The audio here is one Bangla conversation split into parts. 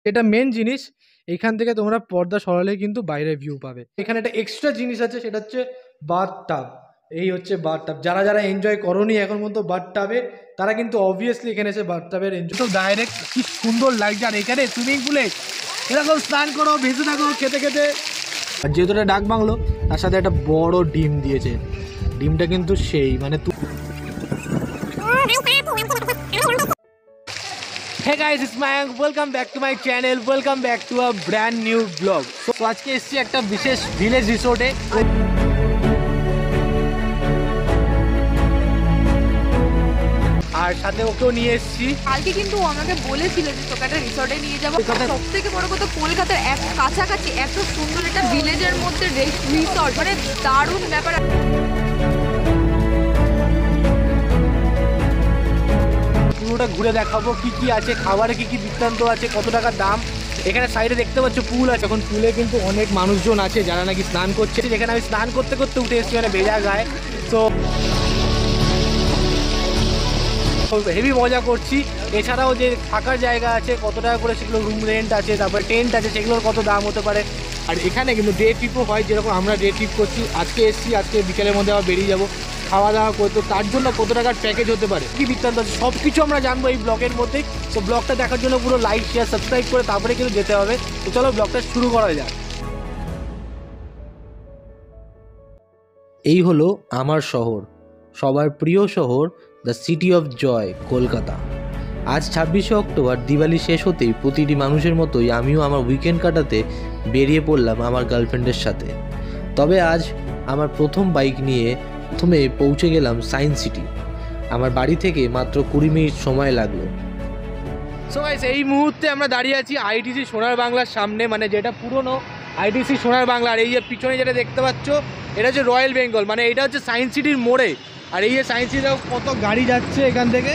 এটা মেন জিনিস। এখান থেকে তোমরা পর্দা সরালে কিন্তু বাইরের ভিউ পাবে। এখানে একটা এক্সট্রা জিনিস আছে, সেটা হচ্ছে বাথটাব। এই হচ্ছে বাথটাব। যারা যারা এনজয় করোনি এখন পর্যন্ত বাথটাবে, তারা কিন্তু অবভিয়াসলি এখানে এসে বাথটাবের এনজয়। তো ডাইরেক্ট কি সুন্দর লাগছে। আর এখানে সুইমিং পুলে এরকম স্নান করো, ভেসে থাকো খেতে খেতে। আর যেহেতু এটা ডাক বাংলো, তার সাথে একটা বড় ডিম দিয়েছে। ডিমটা কিন্তু সেই মানে Hey guys, it's Mayank. Welcome back to my channel. Welcome back to a brand new vlog. So আজকে এসেছি একটা বিশেষ ভিলেজ রিসোর্টে। আর সাথে ওকেও নিয়ে এসেছি। কালকে কিন্তু আমাকে বলেছিল যে তোকে একটা রিসোর্টে নিয়ে যাবো। সব থেকে বড় কথা, কলকাতার এক কাছাকাছি এত সুন্দর একটা ভিলেজের মধ্যে রিসোর্ট, মানে দারুণ ব্যাপার। পুরোটা ঘুরে দেখাবো কি কি আছে, খাবারে কি কি বৃত্তান্ত আছে, কত টাকা দাম। এখানে সাইডে দেখতে পাচ্ছ পুল আছে। এখন পুলে কিন্তু অনেক মানুষজন আছে যারা নাকি স্নান করছে। যেখানে আমি স্নান করতে করতে উঠে এসেছি, মানে ভেজা গায়ে। তো হেভি মজা করছি। এছাড়াও যে থাকার জায়গা আছে, কত টাকা করে সেগুলো রুম রেন্ট আছে, তারপরে টেন্ট আছে, সেগুলোর কত দাম হতে পারে। আর এখানে কিন্তু ডে ট্রিপও হয়, যেরকম আমরা ডে ট্রিপ করছি। আজকে এসেছি, আজকে বিকেলের মধ্যে আবার বেরিয়ে যাবো খাওয়া দাওয়া করতে। তার জন্য কত টাকার প্যাকেজ হতে পারে, কি বৃত্তান্ত আছে, সব কিছু আমরা জানবো এই ব্লগের মধ্যেই। তো ব্লগটা দেখার জন্য পুরো লাইক শেয়ার সাবস্ক্রাইব করে তারপরে কিন্তু যেতে হবে। তো চলো ব্লগটা শুরু করা যাক। এই হলো আমার শহর, সবার প্রিয় শহর, the city of joy, Kolkata. আজ 26শে অক্টোবর, দিওয়ালি শেষ হতেই প্রতিটি মানুষের মতোই আমিও আমার উইকেন্ড কাটাতে বেরিয়ে পড়লাম আমার গার্লফ্রেন্ডের সাথে। তবে আজ আমার প্রথম বাইক নিয়ে প্রথমে পৌঁছে গেলাম সায়েন্স সিটি। আমার বাড়ি থেকে মাত্র 20 মিনিট সময় লাগলো। সো গাইস, এই মুহূর্তে আমরা দাঁড়িয়ে আছি আইটিসি সোনার বাংলার সামনে, মানে যেটা পুরনো আইটিসি সোনার বাংলা। আর এই যে পিছনে যেটা দেখতে পাচ্ছ, এটা হচ্ছে রয়্যাল বেঙ্গল, মানে এটা হচ্ছে সায়েন্স সিটির মোড়ে। আর এই যে সায়েন্স সিটিতে কত গাড়ি যাচ্ছে এখান থেকে,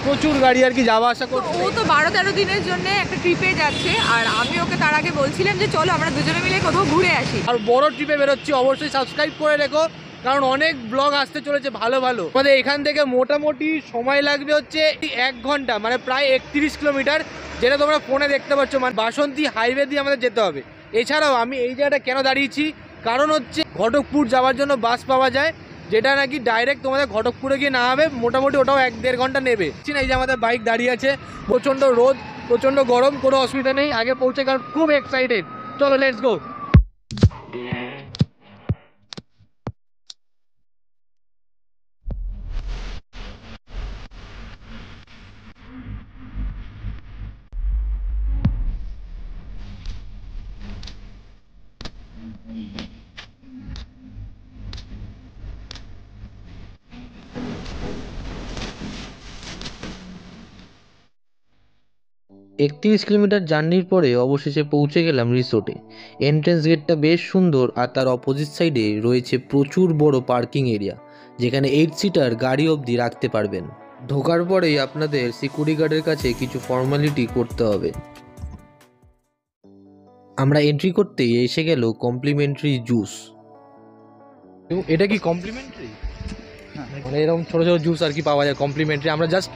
প্রচুর গাড়ি আর কি যাওয়া আসা করছে। ও তো 12-13 দিনের জন্য একটা ট্রিপে যাচ্ছে, আর আমি ওকে তার আগে বলছিলাম যে চলো আমরা দুজনে মিলে কোথাও ঘুরে আসি। আর বড় ট্রিপে বেরোচ্ছি, অবশ্যই সাবস্ক্রাইব করে রেখো, কারণ অনেক ব্লগ আসতে চলেছে ভালো ভালো। আমাদের এখান থেকে মোটামুটি সময় লাগবে হচ্ছে 1 ঘন্টা, মানে প্রায় 31 কিলোমিটার, যেটা তোমরা ফোনে দেখতে পাচ্ছ। মানে বাসন্তী হাইওয়ে দিয়ে আমাদের যেতে হবে। এছাড়াও আমি এই জায়গাটা কেন দাঁড়িয়েছি, কারণ হচ্ছে ঘটকপুর যাওয়ার জন্য বাস পাওয়া যায়, যেটা নাকি ডাইরেক্ট তোমাদের ঘটকপুরে গিয়ে না হবে, মোটামুটি ওটাও 1-1.5 ঘন্টা নেবে। এই যে আমাদের বাইক দাঁড়িয়ে আছে, প্রচণ্ড রোদ, প্রচণ্ড গরম, কোনো অসুবিধা নেই, আগে পৌঁছে কারণ খুব এক্সাইটেড। চলো লেটস গো। একত্রিশ কিলোমিটার জার্নির পরে অবশেষে পৌঁছে গেলাম রিসোর্টে। এন্ট্রেন্স গেটটা বেশ সুন্দর, আর তার অপোজিট সাইডে রয়েছে প্রচুর বড় পার্কিং এরিয়া, যেখানে 8 সিটার গাড়ি অবধি রাখতে পারবেন। ঢোকার পরেই আপনাদের সিকিউরিটি গার্ডের কাছে কিছু ফর্মালিটি করতে হবে। আমরা এন্ট্রি করতেই এসে গেল কমপ্লিমেন্টারি জুস। এটা কি কমপ্লিমেন্টারি? মানে এরকম ছোটো ছোটো জুস আর কি পাওয়া যায় কমপ্লিমেন্টারি। আমরা জাস্ট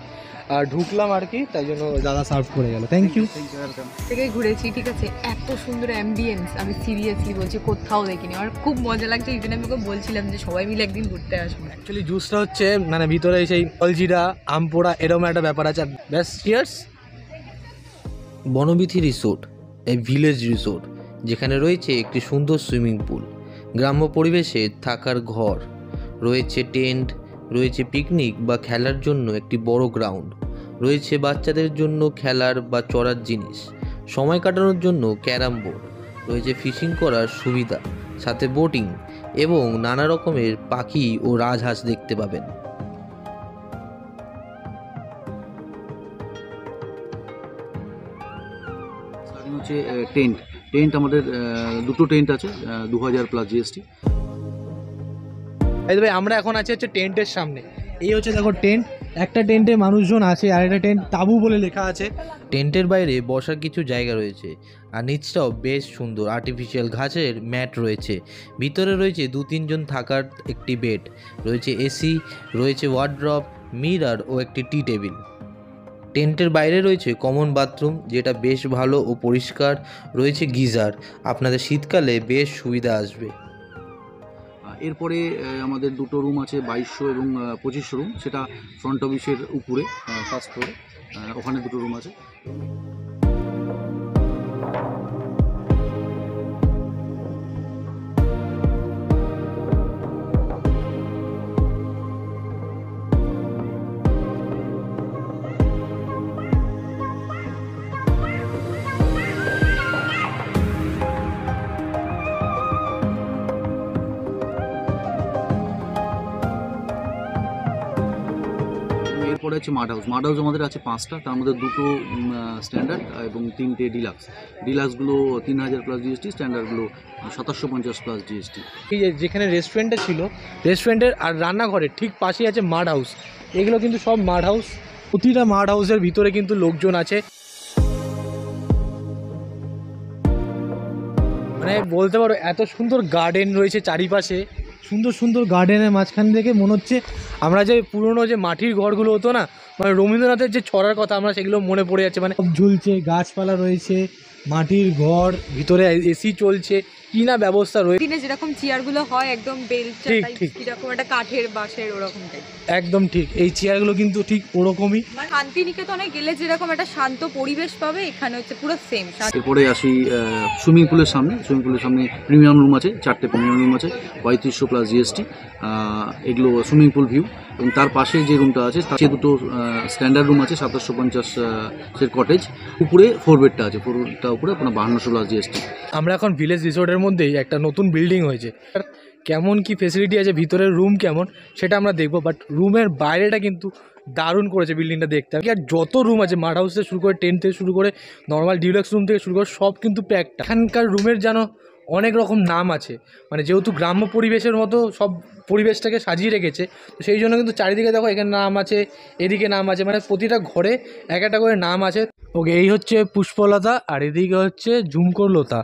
ঢুকলাম আর কি, তাই জন্য দাদা সার্ভ করে গেল। Thank you. থেকে ঘুরেছি, ঠিক আছে, এত সুন্দর অ্যাম্বিয়েন্স আমি সিরিয়াসলি বলছি কোথাও দেখিনি। আমার খুব মজা লাগছে, এই জন্য আমি ওকে বলছিলাম যে সবাই মিলে একদিন ঘুরতে আসবো। অ্যাকচুয়ালি জুসটা হচ্ছে মানে ভিতরে সেই জলজিরা, আমপোড়া, এরকম একটা ব্যাপার আছে। ব্যাস, চিয়ার্স। বনবিথি রিসোর্ট, এই ভিলেজ রিসোর্ট, যেখানে রয়েছে একটি সুন্দর সুইমিং পুল, গ্রাম্য পরিবেশে থাকার ঘর, রয়েছে টেন্ট, রয়েছে পিকনিক বা খেলার জন্য একটি বড় গ্রাউন্ড, রয়েছে বাচ্চাদের জন্য খেলার বা চড়ার জিনিস, সময় কাটানোর জন্য ক্যারাম বোর্ড, রয়েছে ফিশিং করার সুবিধা, সাথে বোটিং এবং নানা রকমের পাখি ও রাজহাঁস দেখতে পাবেন। হচ্ছে টেন্ট আমাদের 2টো টেন্ট আছে, 2000 প্লাস জিএসটি। এই ভাই, আমরা এখন আছি হচ্ছে টেন্টের সামনে। এই হচ্ছে দেখো টেন্ট, একটা টেন্টে মানুষজন আছে, আর একটা টেন্ট তাঁবু বলে লেখা আছে। টেন্টের বাইরে বসার কিছু জায়গা রয়েছে, আর নিচটাও বেশ সুন্দর, আর্টিফিশিয়াল ঘাসের ম্যাট রয়েছে। ভিতরে রয়েছে 2-3 জন থাকার একটি বেড, রয়েছে এসি, রয়েছে ওয়ার্ড্রপ, মিরর ও একটি টি টেবিল। টেন্টের বাইরে রয়েছে কমন বাথরুম, যেটা বেশ ভালো ও পরিষ্কার, রয়েছে গিজার, আপনাদের শীতকালে বেশ সুবিধা আসবে। এরপরে আমাদের দুটো রুম আছে 2200 এবং 2500 রুম, সেটা ফ্রন্ট অফিসের উপরে ফার্স্ট ফ্লোরে, ওখানে দুটো রুম আছে। এরপরে আছে মাড হাউস। মাড হাউস আমাদের আছে 5টা, তার মধ্যে দুটো স্ট্যান্ডার্ড এবং 3টে ডিলাক্স। ডিলাক্সগুলো 3000 প্লাস জিএসটি, স্ট্যান্ডার্ডগুলো 2750 প্লাস জিএসটি। এই যে যেখানে রেস্টুরেন্টটা ছিল, রেস্টুরেন্টের আর রান্নাঘরের ঠিক পাশেই আছে মাড হাউস। এগুলো কিন্তু সব মাড হাউস। প্রতিটা মাড হাউসের ভিতরে কিন্তু লোকজন আছে। মানে বলতে পারো এত সুন্দর গার্ডেন রয়েছে চারিপাশে, সুন্দর সুন্দর গার্ডেনের মাঝখান থেকে মনে হচ্ছে আমরা যে পুরনো যে মাটির ঘরগুলো হতো না, মানে রবীন্দ্রনাথের যে ছড়ার কথা, আমরা সেগুলো মনে পড়ে যাচ্ছে। মানে ঝুলছে, গাছপালা রয়েছে, মাটির ঘর, ভিতরে এসি চলছে, কি না ব্যবস্থা রয়েছে। দিনে যেরকম চেয়ারগুলো হয় একদম বেলচা ঠিক, টাইপ, ঠিক। কিরকম একটা কাঠের বাঁশের ওরকম টাইপ। একদম ঠিক, এই চেয়ারগুলো কিন্তু ঠিক ওরকমই। মানে শান্তিনিকেতনে গেলে যেরকম একটা শান্ত পরিবেশ পাবে, এখানে হচ্ছে পুরো সেম। এরপরে আসি সুইমিং পুলের সামনে। সুইমিং পুলের সামনে প্রিমিয়াম রুম আছে, 4টে প্রিমিয়াম রুম আছে, 3500 প্লাস জিএসটি। এগুলো সুইমিং পুল ভিউ। এবং তার পাশে যে রুমটা আছে, তার দুটো স্ট্যান্ডার্ড রুম আছে, 2750 কটেজ। উপরে 4 বেডটা আছে, 4 বেডটা উপরে আপনার 5200 প্লাস জিএসটি। আমরা এখন ভিলেজ রিসোর্টের মধ্যেই একটা নতুন বিল্ডিং হয়েছে, কেমন কি ফেসিলিটি আছে, ভিতরের রুম কেমন সেটা আমরা দেখবো। বাট রুমের বাইরেটা কিন্তু দারুণ করেছে বিল্ডিংটা দেখতে। আর যত রুম আছে, মাড হাউস থেকে শুরু করে, টেন্ট থেকে শুরু করে, নর্মাল ডিলাক্স রুম থেকে শুরু করে, সব কিন্তু প্যাকড। এখানকার রুমের যেন অনেক রকম নাম আছে, মানে যেহেতু গ্রাম্য পরিবেশের মতো সব পরিবেশটাকে সাজিয়ে রেখেছে, তো সেই জন্য কিন্তু চারিদিকে দেখো এখানে নাম আছে, এদিকে নাম আছে, মানে প্রতিটা ঘরে এক একটা করে নাম আছে। ওকে, এই হচ্ছে পুষ্পলতা আর এদিকে হচ্ছে ঝুমকোলতা।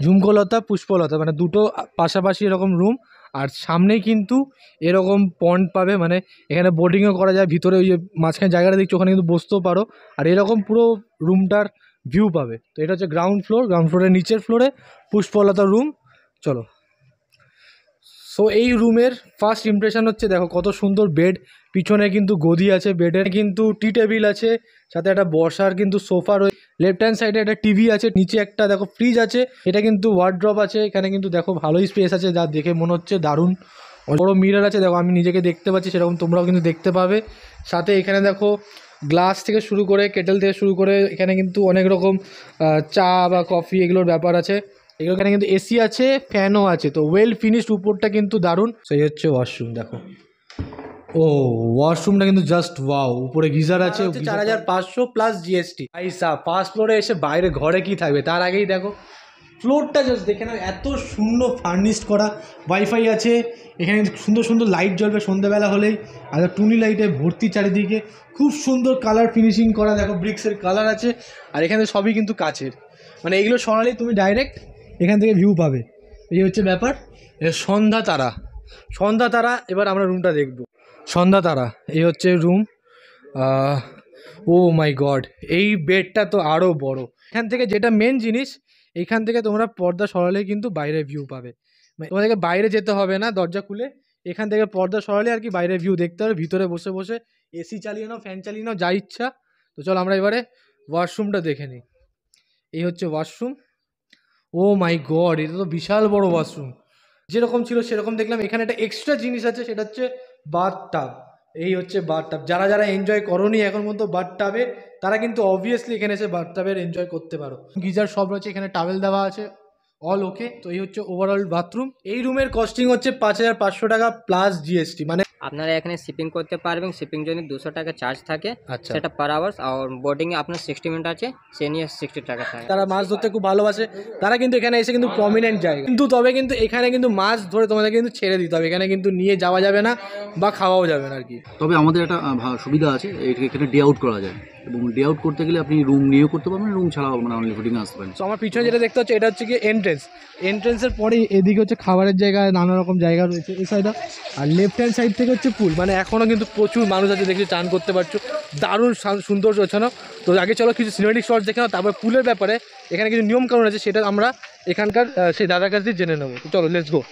ঝুমকোলতা, পুষ্পলতা, মানে দুটো পাশাপাশি এরকম রুম। আর সামনেই কিন্তু এরকম পন্ড পাবে, মানে এখানে বোটিংও করা যায়। ভিতরে ওই যে মাঝখানে জায়গাটা দেখছো, ওখানে কিন্তু বসতেও পারো। আর এরকম পুরো রুমটার ভিউ পাবে। তো এটা হচ্ছে গ্রাউন্ড ফ্লোর। গ্রাউন্ড ফ্লোরের নিচের ফ্লোরে পুষ্পলতা রুম। চলো, সো এই রুমের ফার্স্ট ইমপ্রেশন হচ্ছে, দেখো কত সুন্দর বেড, পিছনে কিন্তু গদি আছে, বেডের কিন্তু টি টেবিল আছে, সাথে একটা বসার কিন্তু সোফা রয়েছে। লেফট হ্যান্ড সাইডে একটা টিভি আছে, নিচে একটা দেখো ফ্রিজ আছে, এটা কিন্তু ওয়ার্ড্রপ আছে। এখানে কিন্তু দেখো ভালোই স্পেস আছে, যা দেখে মনে হচ্ছে দারুণ। বড় মিরর আছে, দেখো আমি নিজেকে দেখতে পাচ্ছি, সেরকম তোমরাও কিন্তু দেখতে পাবে। সাথে এখানে দেখো গ্লাস থেকে শুরু করে, কেটেল থেকে শুরু করে, এখানে কিন্তু অনেক রকম চা বা কফি এগুলোর ব্যাপার আছে। এগুলো এখানে কিন্তু এসি আছে, ফ্যানও আছে, তো ওয়েল ফিনিশড। উপরটা কিন্তু দারুণ। সেই হচ্ছে ওয়াশরুম, দেখো ও ওয়াশরুমটা কিন্তু জাস্ট ওয়াও। উপরে গিজার আছে, 4500 প্লাস জিএসটি। আইসা ফার্স্ট ফ্লোরে এসে বাইরে ঘরে কি থাকবে, তার আগেই দেখো ফ্লোরটা জাস্ট দেখে নাও, এত সুন্দর ফার্নিশড করা। ওয়াইফাই আছে, এখানে সুন্দর সুন্দর লাইট জ্বলবে সন্ধ্যাবেলা হলেই, আর টুনি লাইটে ভর্তি চারিদিকে। খুব সুন্দর কালার ফিনিশিং করা, দেখো ব্রিক্সের কালার আছে। আর এখানে সবই কিন্তু কাচের, মানে এগুলো সরালেই তুমি ডাইরেক্ট এখান থেকে ভিউ পাবে। এই হচ্ছে ব্যাপার। সন্ধ্যা তারা, সন্ধ্যা তারা। এবার আমরা রুমটা দেখব। সন্ধ্যা তারা, এই হচ্ছে রুম। ও মাই গড, এই বেডটা তো আরও বড়। এখান থেকে যেটা মেন জিনিস, এখান থেকে তোমরা পর্দা সরালে কিন্তু বাইরে ভিউ পাবে। তোমাদেরকে বাইরে যেতে হবে না, দরজা খুলে এখান থেকে পর্দা সরালে আর কি বাইরে ভিউ দেখতে হবে। ভিতরে বসে বসে এসি চালিয়ে নাও, ফ্যান চালিয়ে নাও, যা ইচ্ছা। তো চলো আমরা এবারে ওয়াশরুমটা দেখে নিই। এই হচ্ছে ওয়াশরুম। ও মাই গড, এটা তো বিশাল বড় ওয়াশরুম। যেরকম ছিল সেরকম দেখলাম। এখানে একটা এক্সট্রা জিনিস আছে, সেটা হচ্ছে বাথটাব। এই হচ্ছে বাথটাব। যারা যারা এনজয় করোনি এখন পর্যন্ত বাথটাবে, তারা কিন্তু অবভিয়াসলি এখানে এসে বাথটাবের এনজয় করতে পারো। গিজার সব রয়েছে, এখানে টাওয়েল দেওয়া আছে, অল ওকে। তো এই হচ্ছে ওভারঅল বাথরুম। এই রুমের কস্টিং হচ্ছে 5500 টাকা প্লাস জিএসটি। মানে আপনারা এখানে শিপিং করতে পারবেন। শিপিং জন্য 200 টাকা চার্জ থাকে, আচ্ছা, সেটা পার আওয়ার্স। আর বোর্ডিংয়ে আপনার 60 মিনিট আছে, সে নিয়ে 60 টাকা থাকে। তারা মাছ ধরতে খুব ভালোবাসে, তারা কিন্তু এখানে এসে কিন্তু প্রমিনেন্ট জায়গা। কিন্তু তবে কিন্তু এখানে কিন্তু মাছ ধরে তোমাদের কিন্তু ছেড়ে দিতে হবে, এখানে কিন্তু নিয়ে যাওয়া যাবে না বা খাওয়াও যাবে না আর কি। তবে আমাদের একটা সুবিধা আছে, এখানে ডে আউট করা যায়, এবং ডে আউট করতে গেলে আপনি রুম নিয়েও করতে পারবেন, রুম ছাড়াও মানে অনলি ফুডিং আসতে পারেন। তো আমার পিছনে যেটা দেখতে হচ্ছে, এটা হচ্ছে কি এন্ট্রেন্সের পরেই এদিকে হচ্ছে খাবারের জায়গা, নানা রকম জায়গা রয়েছে এই সাইডে। আর লেফট হ্যান্ড সাইড থেকে হচ্ছে পুল, মানে এখনও কিন্তু প্রচুর মানুষ আছে দেখছি চান করতে পারছো, দারুণ সৌন্দর্য ওখানে। তো আগে চলো কিছু সিনেমেটিক শট দেখে নাও, তারপর পুলের ব্যাপারে এখানে কিছু নিয়মকানুন আছে সেটা আমরা এখানকার সেই দাদার কাছ দিয়ে জেনে নেবো। তো চলো লেটস গো।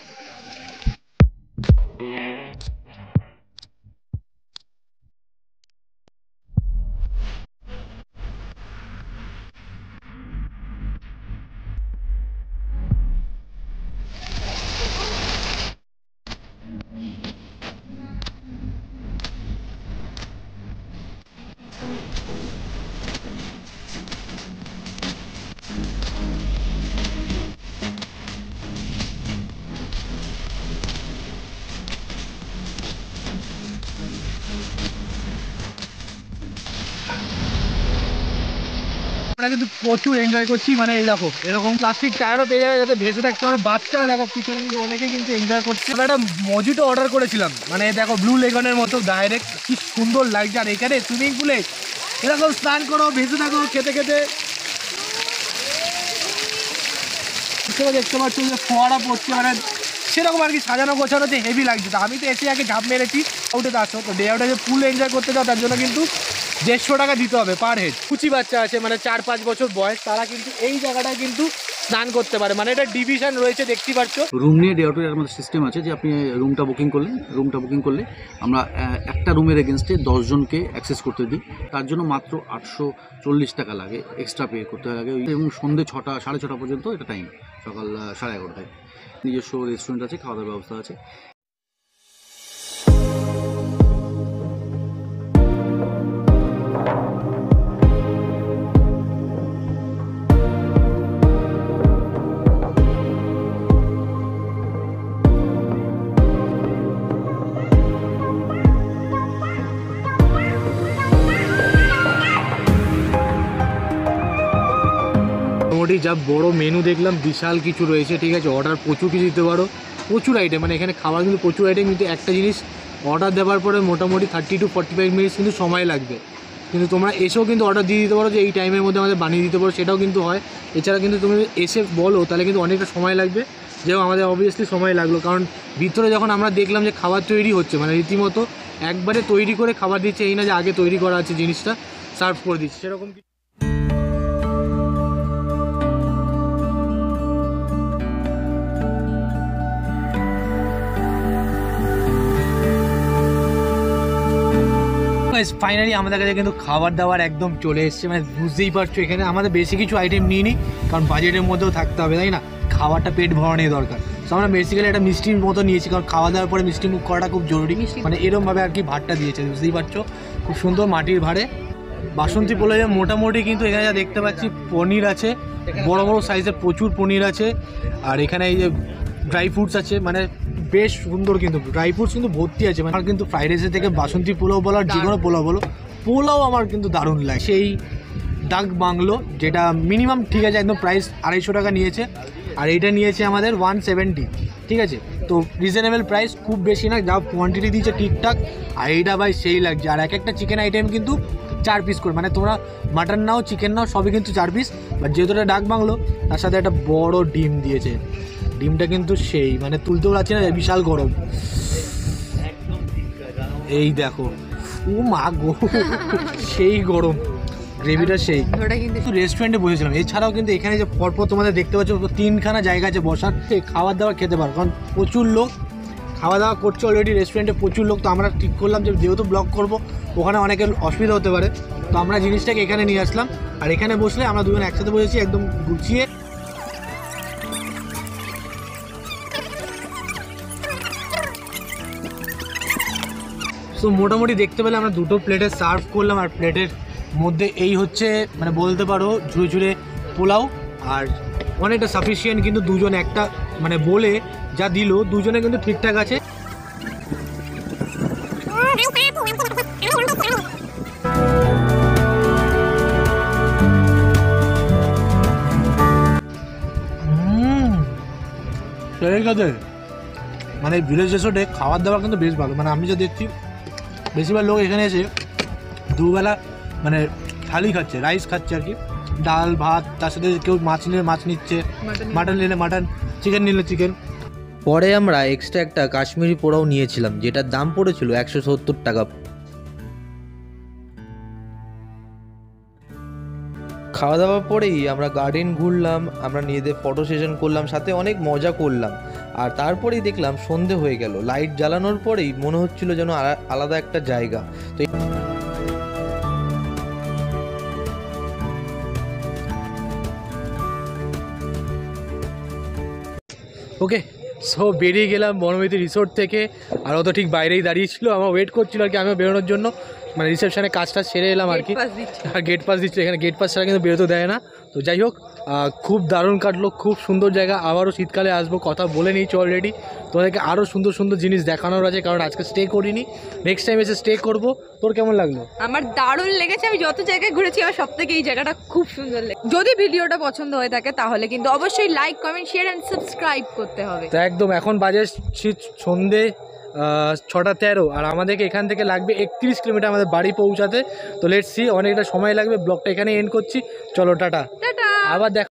আমরা কিন্তু প্রচুর এনজয় করছি, মানে এই দেখো এরকম প্লাস্টিক টায়ারও পেয়ে যাবে যাতে ভেসে থাকতে পারে। বাচ্চারা দেখো পিছনে কিন্তু অনেকে কিন্তু এনজয় করছে। আমরা একটা মজিটো অর্ডার করেছিলাম, মানে দেখো ব্লু লেগনের মতো ডাইরেক্ট, কি সুন্দর লাগছে। আর এখানে সুইমিং পুলে এরকম স্নান করো, ভেসে থাকো খেতে খেতে। দেখতে পাচ্ছ যে ফোয়ারা পড়ছে, মানে সেরকম আর কি সাজানো গোছানোতে হেভি লাগছে। তো আমি তো এসে আগে ঝাঁপ মেরেছি আউটে আসো। তো ডে আউটে যে পুল এনজয় করতে যাও তার জন্য কিন্তু 150 টাকা দিতে হবে পার হেড। কুচি বাচ্চা আছে মানে 4-5 বছর বয়স, তারা কিন্তু এই জায়গাটায় কিন্তু স্নান করতে পারে, মানে এটা ডিভিশন রয়েছে দেখতেই পাচ্ছ। রুম নিয়ে ডে আউটের আমাদের সিস্টেম আছে যে আপনি রুমটা বুকিং করলে আমরা একটা রুমের এগেনস্টে 10 জনকে অ্যাক্সেস করতে দিই। তার জন্য মাত্র 840 টাকা লাগে, এক্সট্রা পে করতে লাগে। এবং সন্ধ্যে 6টা 6:30 পর্যন্ত এটা টাইম, সকাল 11:30টায়। নিজস্ব রেস্টুরেন্ট আছে, খাওয়া দাওয়ার ব্যবস্থা আছে। মোটামুটি যা বড় মেনু দেখলাম, বিশাল কিছু রয়েছে, ঠিক আছে। অর্ডার প্রচুর কিছু দিতে পারো, প্রচুর আইটেম, মানে এখানে খাবার কিন্তু প্রচুর আইটেম। কিন্তু একটা জিনিস, অর্ডার দেওয়ার পরে মোটামুটি 30 to 45 মিনিটস কিন্তু সময় লাগবে। কিন্তু তোমরা এসেও কিন্তু অর্ডার দিয়ে দিতে পারো যে এই টাইমের মধ্যে আমাদের বানিয়ে দিতে পারো, সেটাও কিন্তু হয়। এছাড়া কিন্তু তুমি এসে বলো তাহলে কিন্তু অনেকটা সময় লাগবে, যেমন আমাদের অবভিয়াসলি সময় লাগলো। কারণ ভিতরে যখন আমরা দেখলাম যে খাবার তৈরি হচ্ছে, মানে রীতিমতো একবারে তৈরি করে খাবার দিচ্ছে, এই না যে আগে তৈরি করা আছে জিনিসটা সার্ভ করে দিচ্ছে, সেরকম কিছু। ফাইনালি আমাদের কাছে কিন্তু খাবার দাবার একদম চলে এসছে, মানে বুঝতেই পারছো এখানে আমাদের বেশি কিছু আইটেম নিয়ে নিই, কারণ বাজেটের মধ্যেও থাকতে হবে, তাই না। খাবারটা পেট ভরানোই দরকার। তো আমরা বেসিক্যালি একটা মিষ্টির মতো নিয়েছি, কারণ খাওয়া দাওয়ার পরে মিষ্টি মুখ করাটা খুব জরুরি। মানে এরকমভাবে আর কি ভাতটা দিয়েছে, বুঝতেই পারছো, খুব সুন্দর মাটির ভাড়ে। বাসন্তী পোলাও মোটামুটি কিন্তু এখানে যা দেখতে পাচ্ছি পনির আছে, বড় বড় সাইজের প্রচুর পনির আছে। আর এখানে এই যে ড্রাই ফ্রুটস আছে, মানে বেশ সুন্দর, কিন্তু ড্রাই ফ্রুটস কিন্তু ভর্তি আছে। আমার কিন্তু ফ্রাইড রাইসের থেকে বাসন্তী পোলাও বলো আর যে কোনো পোলাও বলো, পোলাও আমার কিন্তু দারুণ লাগে। সেই ডাক বাংলো যেটা মিনিমাম, ঠিক আছে, একদম প্রাইস 250 টাকা নিয়েছে, আর এইটা নিয়েছে আমাদের 170, ঠিক আছে। তো রিজনেবল প্রাইস, খুব বেশি না, যা কোয়ান্টিটি দিয়েছে ঠিকঠাক। আর এইটা ভাই সেই লাগছে। আর একটা চিকেন আইটেম কিন্তু 4 পিস করে, মানে তোমরা মাটন নাও চিকেন নাও সবই কিন্তু 4 পিস। বাট যেহেতু এটা ডাক বাংলো, তার সাথে একটা বড় ডিম দিয়েছে। ডিমটা কিন্তু সেই, মানে তুলতেও পারছি না, বিশাল গরম। এই দেখো, ও মা গো, সেই গরম, গ্রেভিটা সেই। কিন্তু রেস্টুরেন্টে বসেছিলাম, এছাড়াও কিন্তু এখানে যে পরপর তোমাদের দেখতে পাচ্ছ 3খানা জায়গা আছে বসার, খাবার দাবার খেতে পারো। কারণ প্রচুর লোক খাওয়া দাওয়া করছে অলরেডি রেস্টুরেন্টে, প্রচুর লোক। তো আমরা ঠিক করলাম যে যেহেতু ব্লগ করবো, ওখানে অনেকের অসুবিধা হতে পারে, তো আমরা জিনিসটাকে এখানে নিয়ে আসলাম। আর এখানে বসলে আমরা দুজন একসাথে বসেছি, একদম গুছিয়ে। তো মোটামুটি দেখতে পেলে আমরা 2টো প্লেটে সার্ভ করলাম। আর প্লেটের মধ্যে এই হচ্ছে, মানে বলতে পারো ঝুড়ে ঝুড়ে পোলাও, আর অনেকটা সাফিসিয়েন্ট। কিন্তু দুজন একটা মানে বলে যা দিল, দুজনে কিন্তু ঠিকঠাক আছে। ঠিক আছে, মানে ভিলেজ রেসোর্টে খাবার দাবার কিন্তু বেশ ভালো। মানে আমি যা দেখছি বেশিরভাগ লোক এখানে এসে দুবেলা মানে থালি খাচ্ছে, রাইস খাচ্ছে আর কি, ডাল ভাত, তার সাথে কেউ মাছ নিলে মাছ নিচ্ছে, মাটন নিলে মাটন, চিকেন নিলে চিকেন। পরে আমরা এক্সট্রা একটা কাশ্মীরি পোড়াও নিয়েছিলাম, যেটার দাম পড়েছিল 170 টাকা। খাওয়া দাওয়ার পরেই আমরা গার্ডেন ঘুরলাম, আমরা নিজেদের ফটো সেশন করলাম, সাথে অনেক মজা করলাম। আর তারপরেই দেখলাম সন্ধে হয়ে গেল। লাইট জ্বালানোর পরেই মনে হচ্ছিল যেন আলাদা একটা জায়গা। তো ওকে, সো বেরিয়ে গেলাম বনমিতি রিসোর্ট থেকে। আর ও তো ঠিক বাইরেই দাঁড়িয়েছিল, আমার ওয়েট করছিল আর কি আমিও বেরোনোর জন্য, মানে রিসেপশনে কাজটা সেরে এলাম আর কি। আর গেট পাস দিচ্ছিল, এখানে গেট পাস ছাড়া কিন্তু বেরোতে দেয় না। তো যাই হোক, খুব দারুণ কাটলো, খুব সুন্দর জায়গা। আবারও শীতকালে আসবো, কথা বলে নিয়েছি অলরেডি। তোমাদেরকে আরও সুন্দর সুন্দর জিনিস দেখানোর আছে, কারণ আজকে স্টে করিনি, নেক্সট টাইম এসে স্টে করবো। তোর কেমন লাগলো? আমার দারুণ লেগেছে। আমি যত জায়গায় ঘুরেছি আমার সব থেকে এই জায়গাটা খুব সুন্দর লেগেছে। যদি ভিডিওটা পছন্দ হয়ে থাকে তাহলে কিন্তু অবশ্যই like, comment, share and subscribe করতে হবে। তো একদম এখন বাজে সন্ধে 6:13, আর আমাদেরকে এখান থেকে লাগবে 31 কিলোমিটার আমাদের বাড়ি পৌঁছাতে। তো লেটস সি, অনেকটা সময় লাগবে। ব্লগটা এখানে এন্ড করছি, চলো টাটা। টাটা। আবার দেখ।